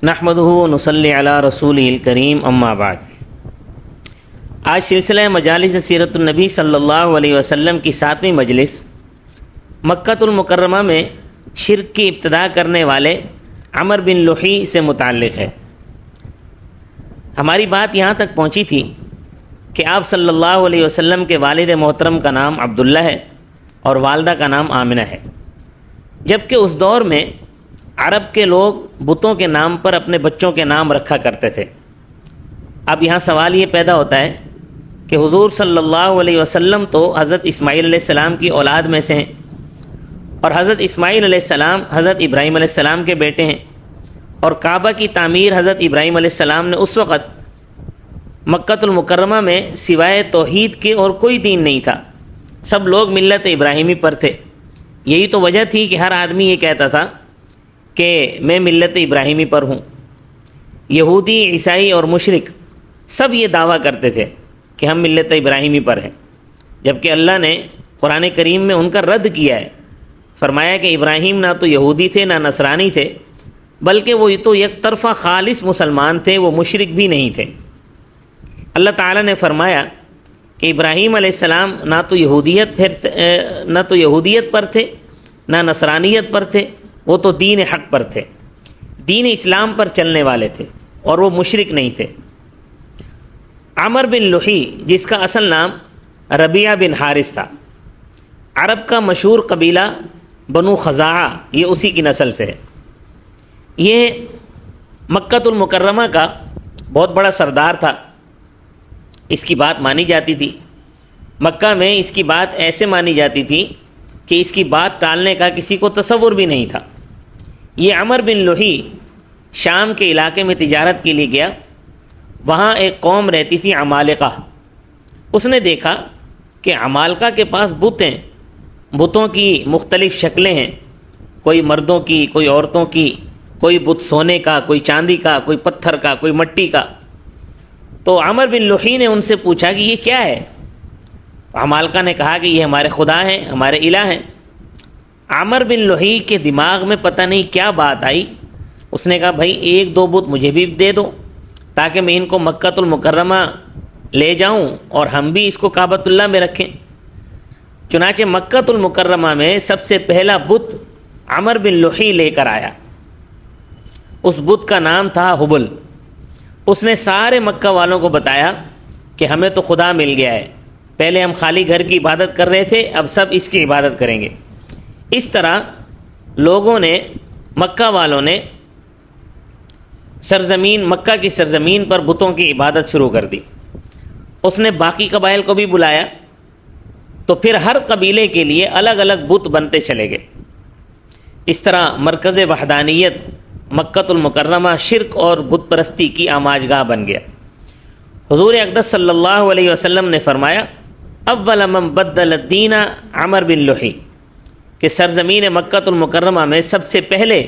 نحمدہ و نصلی علی رسولہ الکریم اما بعد۔ آج سلسلہ مجالس سیرت النبی صلی اللہ علیہ وسلم کی 7ویں مجلس مکۃ المکرمہ میں شرک کی ابتدا کرنے والے عمر بن لحی سے متعلق ہے۔ ہماری بات یہاں تک پہنچی تھی کہ آپ صلی اللہ علیہ وسلم کے والد محترم کا نام عبداللہ ہے اور والدہ کا نام آمنہ ہے، جبکہ اس دور میں عرب کے لوگ بتوں کے نام پر اپنے بچوں کے نام رکھا کرتے تھے۔ اب یہاں سوال یہ پیدا ہوتا ہے کہ حضور صلی اللہ علیہ وسلم تو حضرت اسماعیل علیہ السلام کی اولاد میں سے ہیں، اور حضرت اسماعیل علیہ السلام حضرت ابراہیم علیہ السلام کے بیٹے ہیں، اور کعبہ کی تعمیر حضرت ابراہیم علیہ السلام نے اس وقت مکۃ المکرمہ میں سوائے توحید کے اور کوئی دین نہیں تھا، سب لوگ ملت ابراہیمی پر تھے۔ یہی تو وجہ تھی کہ ہر آدمی یہ کہتا تھا کہ میں ملت ابراہیمی پر ہوں۔ یہودی، عیسائی اور مشرک سب یہ دعویٰ کرتے تھے کہ ہم ملت ابراہیمی پر ہیں، جبکہ اللہ نے قرآن کریم میں ان کا رد کیا ہے، فرمایا کہ ابراہیم نہ تو یہودی تھے نہ نصرانی تھے، بلکہ وہ تو یک طرفہ خالص مسلمان تھے، وہ مشرک بھی نہیں تھے۔ اللہ تعالیٰ نے فرمایا کہ ابراہیم علیہ السلام نہ تو یہودیت پر تھے نہ نصرانیت پر تھے، وہ تو دین حق پر تھے، دین اسلام پر چلنے والے تھے، اور وہ مشرک نہیں تھے۔ عمر بن لحی، جس کا اصل نام ربیعہ بن حارث تھا، عرب کا مشہور قبیلہ بنو خزاعہ، یہ اسی کی نسل سے ہے۔ یہ مکۃ المکرمہ کا بہت بڑا سردار تھا، اس کی بات مانی جاتی تھی۔ مکہ میں اس کی بات ایسے مانی جاتی تھی کہ اس کی بات ٹالنے کا کسی کو تصور بھی نہیں تھا۔ یہ عمر بن لحی شام کے علاقے میں تجارت کے لیے گیا، وہاں ایک قوم رہتی تھی عمالقہ۔ اس نے دیکھا کہ عمالقہ کے پاس بت ہیں، بتوں کی مختلف شکلیں ہیں، کوئی مردوں کی، کوئی عورتوں کی، کوئی بت سونے کا، کوئی چاندی کا، کوئی پتھر کا، کوئی مٹی کا۔ تو عمر بن لحی نے ان سے پوچھا کہ یہ کیا ہے؟ عمالقہ نے کہا کہ یہ ہمارے خدا ہیں، ہمارے الہ ہیں۔ عمر بن لحی کے دماغ میں پتہ نہیں کیا بات آئی، اس نے کہا بھائی ایک دو بت مجھے بھی دے دو تاکہ میں ان کو مکۃ المکرمہ لے جاؤں اور ہم بھی اس کو کعبۃ اللہ میں رکھیں۔ چنانچہ مکۃ المکرمہ میں سب سے پہلا بت عمر بن لحی لے کر آیا۔ اس بت کا نام تھا حبل۔ اس نے سارے مکہ والوں کو بتایا کہ ہمیں تو خدا مل گیا ہے، پہلے ہم خالی گھر کی عبادت کر رہے تھے، اب سب اس کی عبادت کریں گے۔ اس طرح لوگوں نے، مکہ والوں نے مکہ کی سرزمین پر بتوں کی عبادت شروع کر دی۔ اس نے باقی قبائل کو بھی بلایا، تو پھر ہر قبیلے کے لیے الگ الگ بت بنتے چلے گئے۔ اس طرح مرکز وحدانیت مکۃ المکرمہ شرک اور بت پرستی کی آماج گاہ بن گیا۔ حضور اقدس صلی اللہ علیہ وسلم نے فرمایا اول من بدل الدین عمر بن لحی، کہ سرزمین مکۃ المکرمہ میں سب سے پہلے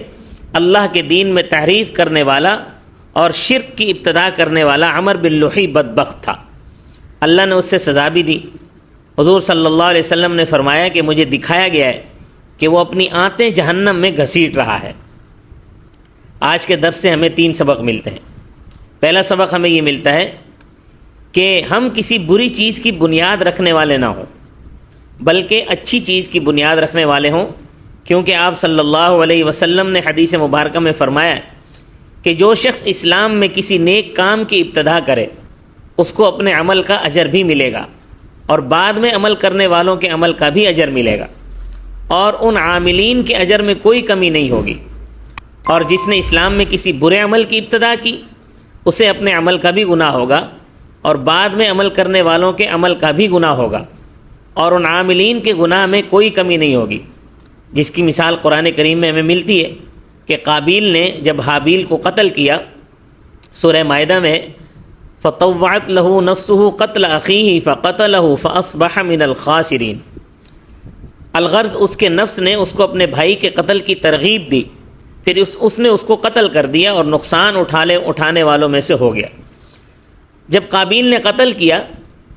اللہ کے دین میں تحریف کرنے والا اور شرک کی ابتدا کرنے والا عمر بن لحی بدبخت تھا۔ اللہ نے اس سے سزا بھی دی۔ حضور صلی اللہ علیہ وسلم نے فرمایا کہ مجھے دکھایا گیا ہے کہ وہ اپنی آنتیں جہنم میں گھسیٹ رہا ہے۔ آج کے درس سے ہمیں 3 سبق ملتے ہیں۔ پہلا سبق ہمیں یہ ملتا ہے کہ ہم کسی بری چیز کی بنیاد رکھنے والے نہ ہوں، بلکہ اچھی چیز کی بنیاد رکھنے والے ہوں، کیونکہ آپ صلی اللہ علیہ وسلم نے حدیث مبارکہ میں فرمایا کہ جو شخص اسلام میں کسی نیک کام کی ابتدا کرے اس کو اپنے عمل کا اجر بھی ملے گا، اور بعد میں عمل کرنے والوں کے عمل کا بھی اجر ملے گا، اور ان عاملین کے اجر میں کوئی کمی نہیں ہوگی۔ اور جس نے اسلام میں کسی برے عمل کی ابتدا کی اسے اپنے عمل کا بھی گناہ ہوگا، اور بعد میں عمل کرنے والوں کے عمل کا بھی گناہ ہوگا، اور ان عاملین کے گناہ میں کوئی کمی نہیں ہوگی، جس کی مثال قرآن کریم میں ہمیں ملتی ہے کہ قابیل نے جب حابیل کو قتل کیا، سورہ مائدہ میں فطوعت له نفسه قتل اخیہ فقتلہ فاصبح من الخاسرین، الغرض اس کے نفس نے اس کو اپنے بھائی کے قتل کی ترغیب دی، پھر اس نے اس کو قتل کر دیا اور نقصان اٹھانے والوں میں سے ہو گیا۔ جب قابیل نے قتل کیا،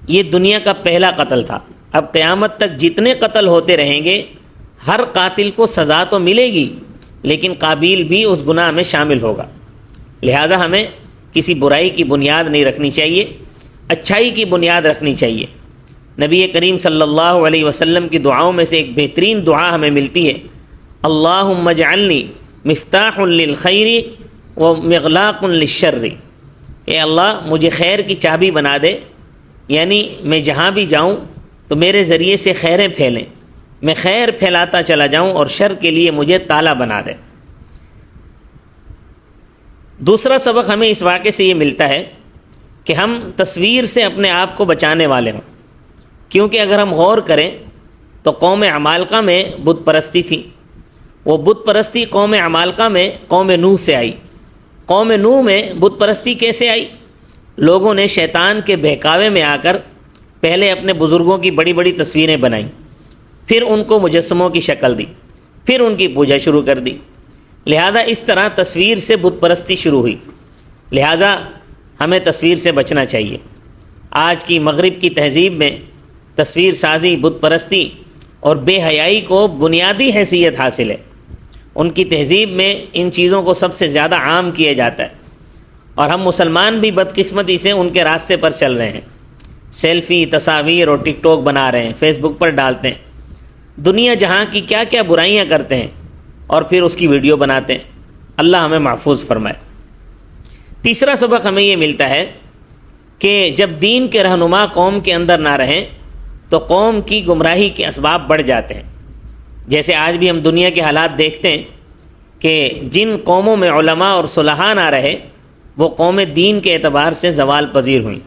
یہ دنیا کا پہلا قتل تھا۔ اب قیامت تک جتنے قتل ہوتے رہیں گے ہر قاتل کو سزا تو ملے گی، لیکن قابیل بھی اس گناہ میں شامل ہوگا۔ لہٰذا ہمیں کسی برائی کی بنیاد نہیں رکھنی چاہیے، اچھائی کی بنیاد رکھنی چاہیے۔ نبی کریم صلی اللہ علیہ وسلم کی دعاؤں میں سے ایک بہترین دعا ہمیں ملتی ہے، اللہم اجعلنی مفتاح للخیر ومغلاق للشر، اے اللہ مجھے خیر کی چابی بنا دے، یعنی میں جہاں بھی جاؤں تو میرے ذریعے سے خیریں پھیلیں، میں خیر پھیلاتا چلا جاؤں اور شر کے لیے مجھے تالا بنا دے۔ دوسرا سبق ہمیں اس واقعے سے یہ ملتا ہے کہ ہم تصویر سے اپنے آپ کو بچانے والے ہوں، کیونکہ اگر ہم غور کریں تو قوم عمالقہ میں بت پرستی تھی، وہ بت پرستی قوم عمالقہ میں قوم نوح سے آئی۔ قوم نوح میں بت پرستی کیسے آئی؟ لوگوں نے شیطان کے بہکاوے میں آ کر پہلے اپنے بزرگوں کی بڑی بڑی تصویریں بنائیں، پھر ان کو مجسموں کی شکل دی، پھر ان کی پوجا شروع کر دی۔ لہذا اس طرح تصویر سے بت پرستی شروع ہوئی۔ لہذا ہمیں تصویر سے بچنا چاہیے۔ آج کی مغرب کی تہذیب میں تصویر سازی، بت پرستی اور بے حیائی کو بنیادی حیثیت حاصل ہے۔ ان کی تہذیب میں ان چیزوں کو سب سے زیادہ عام کیا جاتا ہے، اور ہم مسلمان بھی بدقسمتی سے ان کے راستے پر چل رہے ہیں۔ سیلفی، تصاویر اور ٹک ٹاک بنا رہے ہیں، فیس بک پر ڈالتے ہیں، دنیا جہاں کی کیا کیا برائیاں کرتے ہیں اور پھر اس کی ویڈیو بناتے ہیں۔ اللہ ہمیں محفوظ فرمائے۔ تیسرا سبق ہمیں یہ ملتا ہے کہ جب دین کے رہنما قوم کے اندر نہ رہیں تو قوم کی گمراہی کے اسباب بڑھ جاتے ہیں۔ جیسے آج بھی ہم دنیا کے حالات دیکھتے ہیں کہ جن قوموں میں علماء اور صلحاء نہ رہے وہ قومیں دین کے اعتبار سے زوال پذیر ہوئیں۔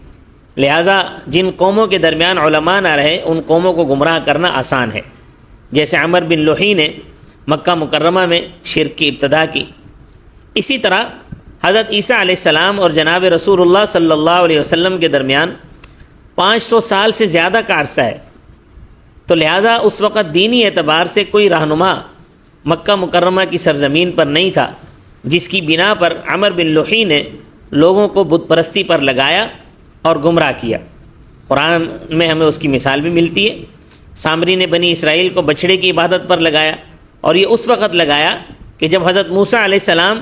لہٰذا جن قوموں کے درمیان علماء نہ رہے ان قوموں کو گمراہ کرنا آسان ہے۔ جیسے عمر بن لوحی نے مکہ مکرمہ میں شرک کی ابتدا کی، اسی طرح حضرت عیسیٰ علیہ السلام اور جناب رسول اللہ صلی اللہ علیہ وسلم کے درمیان 500 سال سے زیادہ کا عرصہ ہے۔ تو لہٰذا اس وقت دینی اعتبار سے کوئی رہنما مکہ مکرمہ کی سرزمین پر نہیں تھا، جس کی بنا پر عمر بن لوحی نے لوگوں کو بت پرستی پر لگایا اور گمراہ کیا۔ قرآن میں ہمیں اس کی مثال بھی ملتی ہے۔ سامری نے بنی اسرائیل کو بچھڑے کی عبادت پر لگایا، اور یہ اس وقت لگایا کہ جب حضرت موسیٰ علیہ السلام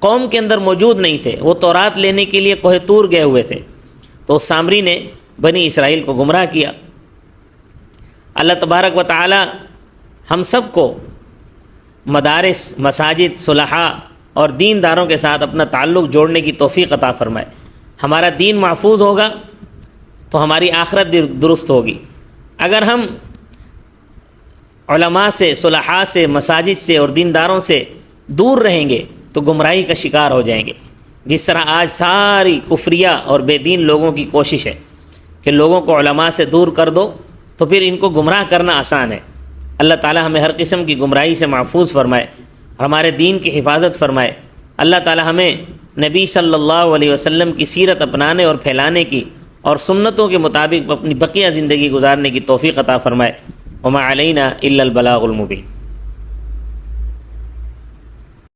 قوم کے اندر موجود نہیں تھے، وہ تورات لینے کے لیے کوہ طور گئے ہوئے تھے، تو سامری نے بنی اسرائیل کو گمراہ کیا۔ اللہ تبارک و تعالی ہم سب کو مدارس، مساجد، صلحاء اور دینداروں کے ساتھ اپنا تعلق جوڑنے کی توفیق عطا فرمائے۔ ہمارا دین محفوظ ہوگا تو ہماری آخرت بھی درست ہوگی۔ اگر ہم علماء سے، صلحاء سے، مساجد سے اور دینداروں سے دور رہیں گے تو گمراہی کا شکار ہو جائیں گے، جس طرح آج ساری کفریہ اور بے دین لوگوں کی کوشش ہے کہ لوگوں کو علماء سے دور کر دو تو پھر ان کو گمراہ کرنا آسان ہے۔ اللہ تعالی ہمیں ہر قسم کی گمراہی سے محفوظ فرمائے، ہمارے دین کی حفاظت فرمائے۔ اللہ تعالی ہمیں نبی صلی اللہ علیہ وسلم کی سیرت اپنانے اور پھیلانے کی اور سنتوں کے مطابق اپنی بقیہ زندگی گزارنے کی توفیق عطا فرمائے۔ وما علینا الا البلاغ المبین۔